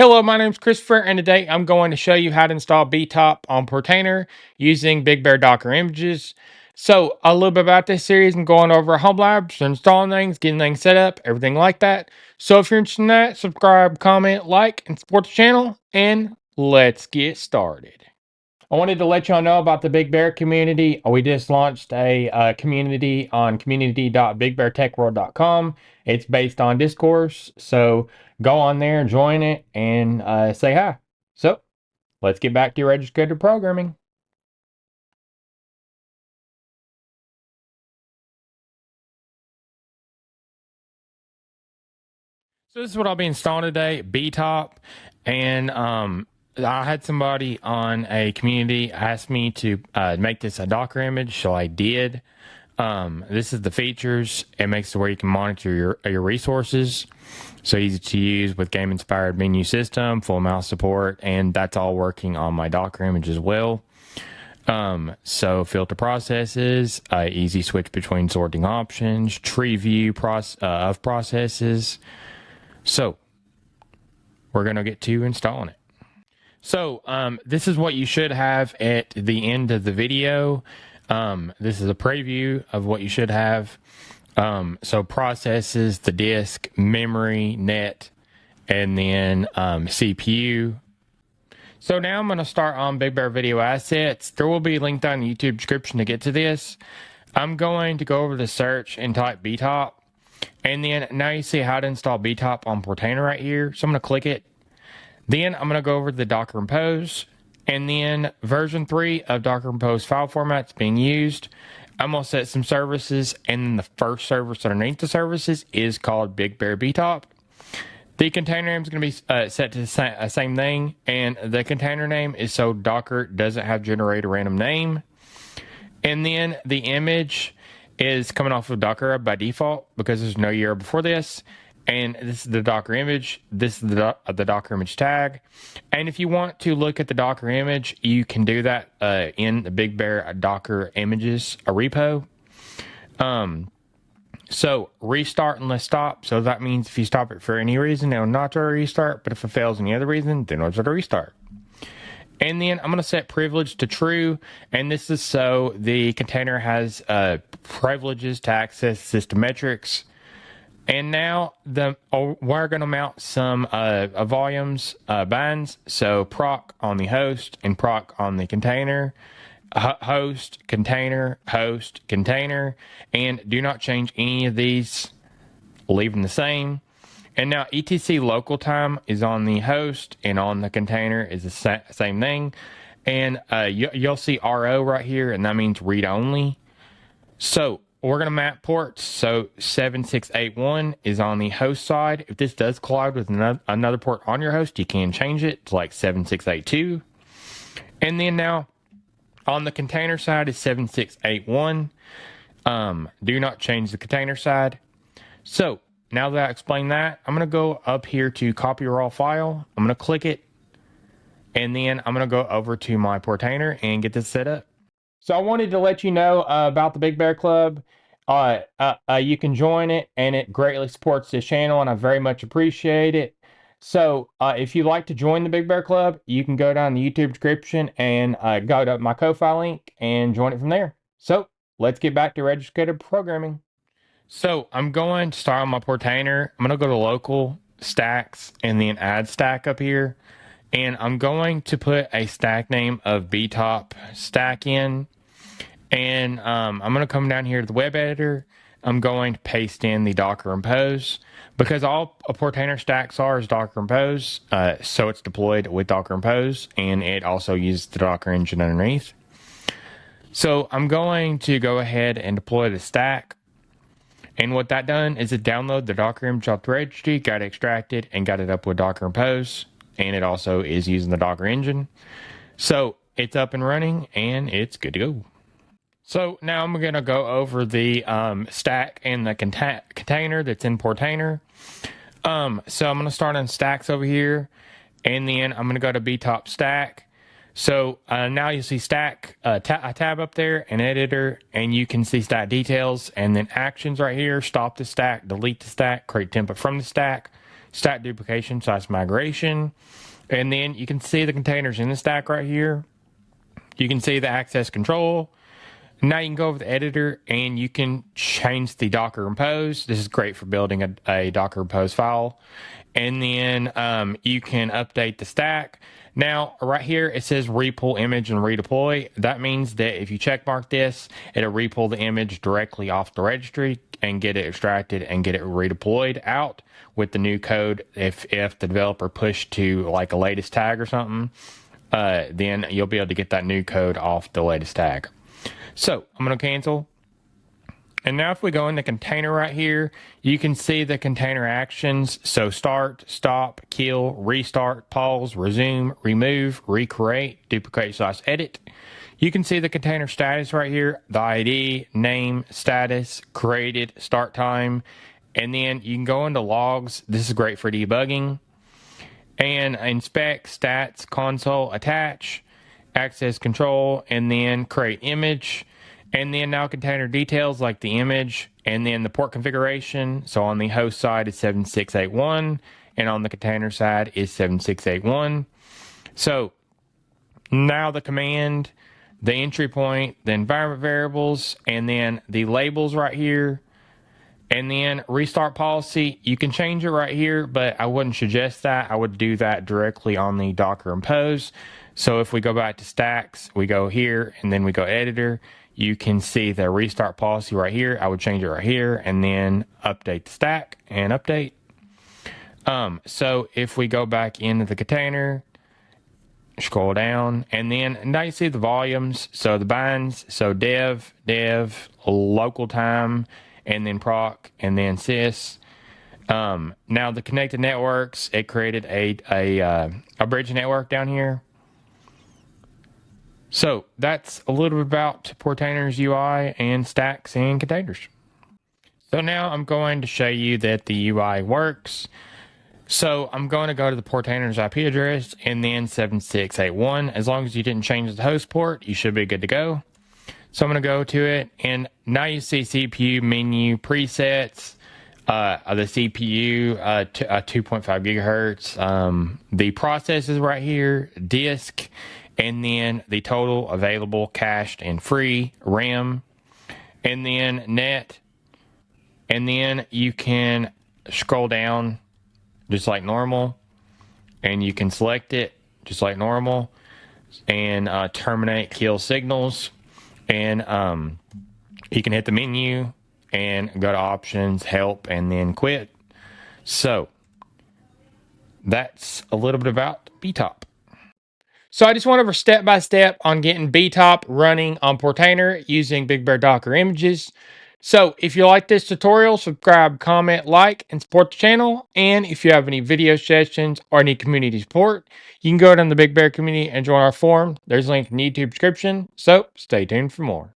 Hello, my name is Christopher, and today I'm going to show you how to install Btop on Portainer using Big Bear Docker images. So, a little bit about this series, I'm going over home labs, installing things, getting things set up, everything like that. So, if you're interested in that, subscribe, comment, like, and support the channel, and let's get started. I wanted to let y'all know about the Big Bear community. We just launched a community on community.bigbeartechworld.com. It's based on discourse, so go on there, join it, and say hi. So let's get back to your registered programming. So this is what I'll be installing today, Btop, and I had somebody on a community ask me to make this a Docker image, so I did. This is the features. It makes it where you can monitor your resources. So easy to use with game-inspired menu system, full mouse support, and that's all working on my Docker image as well. So filter processes, easy switch between sorting options, tree view of processes. So we're going to get to installing it. So this is what you should have at the end of the video. This is a preview of what you should have. So processes, the disk, memory, net, and then CPU. So now I'm going to start on Big Bear Video Assets. There will be a link down in the YouTube description to get to this. I'm going to go over to search and type Btop. And then now you see how to install Btop on Portainer right here. So I'm going to click it. Then I'm going to go over to the Docker Compose. And then version 3 of Docker Compose file format's being used. I'm going to set some services, and then the first service underneath the services is called Big Bear Btop. The container name is going to be set to the same thing, and the container name is so Docker doesn't have generate a random name. And then the image is coming off of Docker by default because there's no year before this. And this is the Docker image. This is the Docker image tag. And if you want to look at the Docker image, you can do that in the Big Bear Docker images repo. So restart and let's stop. So that means if you stop it for any reason, it'll not try to restart. But if it fails any other reason, then it'll try to restart. And then I'm going to set privilege to true. And this is so the container has privileges to access system metrics. And now we're going to mount some volumes binds. So proc on the host and proc on the container. Host, container, and do not change any of these. Leave them the same. And now etc local time is on the host, and on the container is the same thing. And you'll see RO right here, and that means read only. So we're going to map ports. So 7681 is on the host side. If this does collide with another port on your host, you can change it to like 7682. And then now on the container side is 7681. Do not change the container side. So now that I explained that, I'm going to go up here to copy raw file. I'm going to click it. And then I'm going to go over to my Portainer and get this set up. So I wanted to let you know about the Big Bear Club. You can join it, and it greatly supports this channel, and I very much appreciate it. So if you'd like to join the Big Bear Club, you can go down the YouTube description and go to my Ko-Fi link and join it from there. So let's get back to registered programming. So I'm going to start on my Portainer. I'm going to go to local stacks and then add stack up here. And I'm going to put a stack name of Btop stack in. And I'm going to come down here to the web editor. I'm going to paste in the Docker Compose because all a Portainer stacks are is Docker Compose. So it's deployed with Docker Compose, and it also uses the Docker engine underneath. So I'm going to go ahead and deploy the stack. And what that done is it downloaded the Docker image off the registry, got it extracted, and got it up with Docker Compose. And it also is using the Docker engine. So it's up and running, and it's good to go. So now I'm going to go over the stack and the container that's in Portainer. So I'm going to start on stacks over here, and then I'm going to go to Btop stack. So now you see stack, a tab up there, an editor, and you can see stack details, and then actions right here, stop the stack, delete the stack, create template from the stack, stack duplication / migration. And then you can see the containers in the stack right here. You can see the access control. Now you can go over the editor and you can change the Docker Compose. This is great for building a Docker Compose file. And then you can update the stack. Now, right here, it says repull image and redeploy. That means that if you checkmark this, it'll repull the image directly off the registry and get it extracted and get it redeployed out with the new code. If the developer pushed to like a latest tag or something, then you'll be able to get that new code off the latest tag. So I'm going to cancel. And now if we go in the container right here, you can see the container actions. So start, stop, kill, restart, pause, resume, remove, recreate, duplicate / edit. You can see the container status right here, the ID, name, status, created, start time. And then you can go into logs. This is great for debugging. And inspect, stats, console, attach, access control, and then create image. And then now container details like the image and then the port configuration. So on the host side is 7681 and on the container side is 7681. So now the command, the entry point, the environment variables, and then the labels right here. And then restart policy, you can change it right here, but I wouldn't suggest that. I would do that directly on the Docker Compose. So if we go back to stacks, we go here and then we go editor, you can see the restart policy right here. I would change it right here and then update the stack and update. So if we go back into the container, scroll down, and then now you see the volumes. So the binds, so dev, local time, and then proc, and then sys. Now the connected networks, it created a bridge network down here. So that's a little bit about Portainer's UI and stacks and containers. So now I'm going to show you that the UI works. So I'm going to go to the Portainer's IP address and then 7681. As long as you didn't change the host port, you should be good to go. So I'm going to go to it, and now you see CPU menu presets, the CPU 2.5 gigahertz, the processes right here, disk, and then the total available cached and free RAM, and then net, and then you can scroll down just like normal, and you can select it just like normal, and terminate kill signals, and you can hit the menu and go to options, help, and then quit. So that's a little bit about Btop. So I just went over step by step on getting Btop running on Portainer using Big Bear Docker images. So if you like this tutorial, subscribe, comment, like, and support the channel. And if you have any video suggestions or any community support, you can go down the Big Bear community and join our forum. There's a link in the YouTube description. So stay tuned for more.